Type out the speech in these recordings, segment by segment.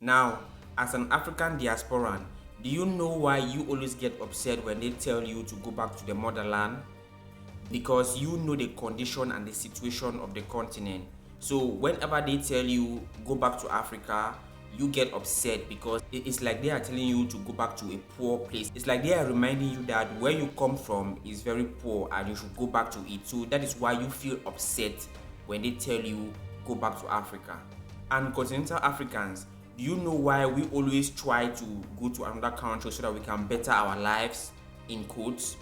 Now, as an African diasporan, do you know why you always get upset when they tell you to go back to the motherland? Because you know the condition and the situation of the continent. So whenever they tell you go back to Africa, you get upset because it's like they are telling you to go back to a poor place. It's like they are reminding you that where you come from is very poor and you should go back to it. So that is why you feel upset when they tell you go back to Africa. And continental Africans, do you know why we always try to go to another country so that we can better our lives, in quotes?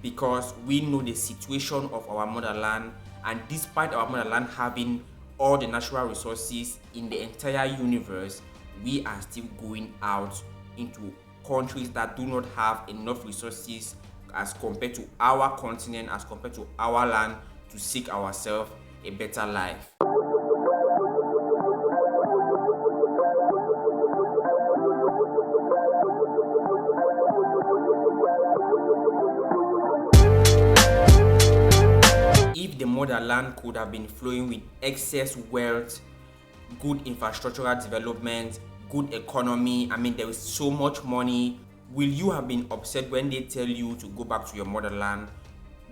Because we know the situation of our motherland, and despite our motherland having all the natural resources in the entire universe, we are still going out into countries that do not have enough resources as compared to our continent, as compared to our land, to seek ourselves a better life. If the motherland could have been flowing with excess wealth, good infrastructural development, good economy, there is so much money, will you have been upset when they tell you to go back to your motherland?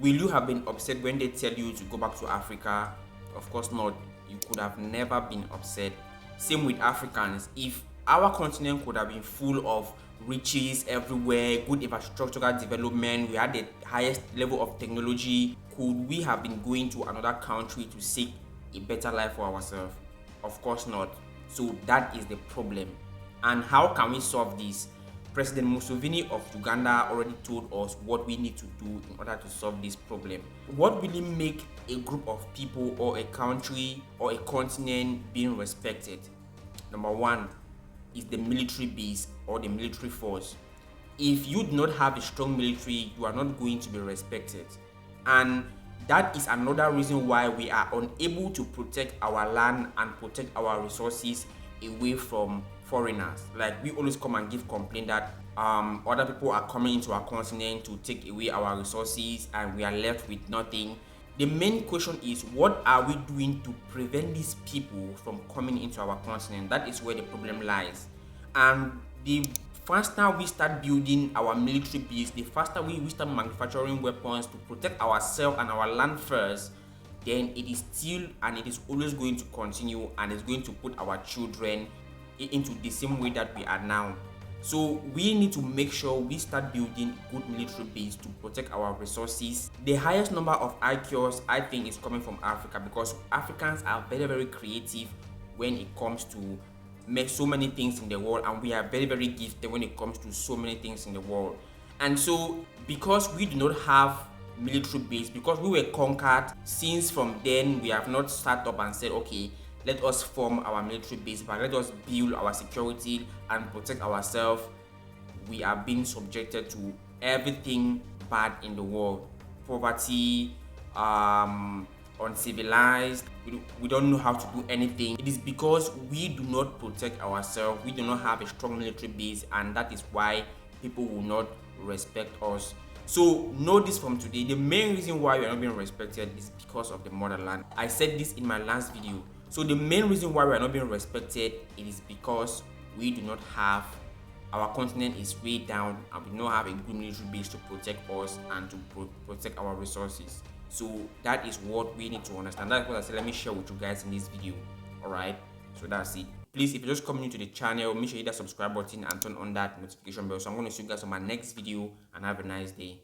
Will you have been upset when they tell you to go back to Africa? Of course not. You could have never been upset. Same with Africans. If our continent could have been full of riches everywhere, good infrastructural development, we had the highest level of technology, could we have been going to another country to seek a better life for ourselves? Of course not. So that is the problem. And how can we solve this? President Museveni of Uganda already told us what we need to do in order to solve this problem. What really make a group of people or a country or a continent being respected? Number one is the military base or the military force. If you do not have a strong military, you are not going to be respected. And that is another reason why we are unable to protect our land and protect our resources away from foreigners. Like, we always come and give complaint that other people are coming into our continent to take away our resources and we are left with nothing. The main question is, what are we doing to prevent these people from coming into our continent? That is where the problem lies. And the faster we start building our military base, the faster we start manufacturing weapons to protect ourselves and our land first, then it is still and it is always going to continue, and it's going to put our children into the same way that we are now. So we need to make sure we start building good military base to protect our resources. The highest number of IQs, I think, is coming from Africa, because Africans are very, very creative when it comes to make so many things in the world, and we are very, very gifted when it comes to so many things in the world. And so because we do not have military base, because we were conquered, since from then we have not sat up and said, okay, let us form our military base, but let us build our security and protect ourselves. We are being subjected to everything bad in the world. Poverty, uncivilized, we don't know how to do anything. It is because we do not protect ourselves, we do not have a strong military base, and that is why people will not respect us. So know this from today: the main reason why we are not being respected is because of the motherland. I said this in my last video. So the main reason why we are not being respected, it is because we do not have, our continent is way down, and we do not have a good military base to protect us and to protect our resources. So that is what we need to understand. That's what I said, let me share with you guys in this video. Alright, so that's it. Please, if you're just coming into the channel, make sure you hit that subscribe button and turn on that notification bell. So I'm going to see you guys on my next video, and have a nice day.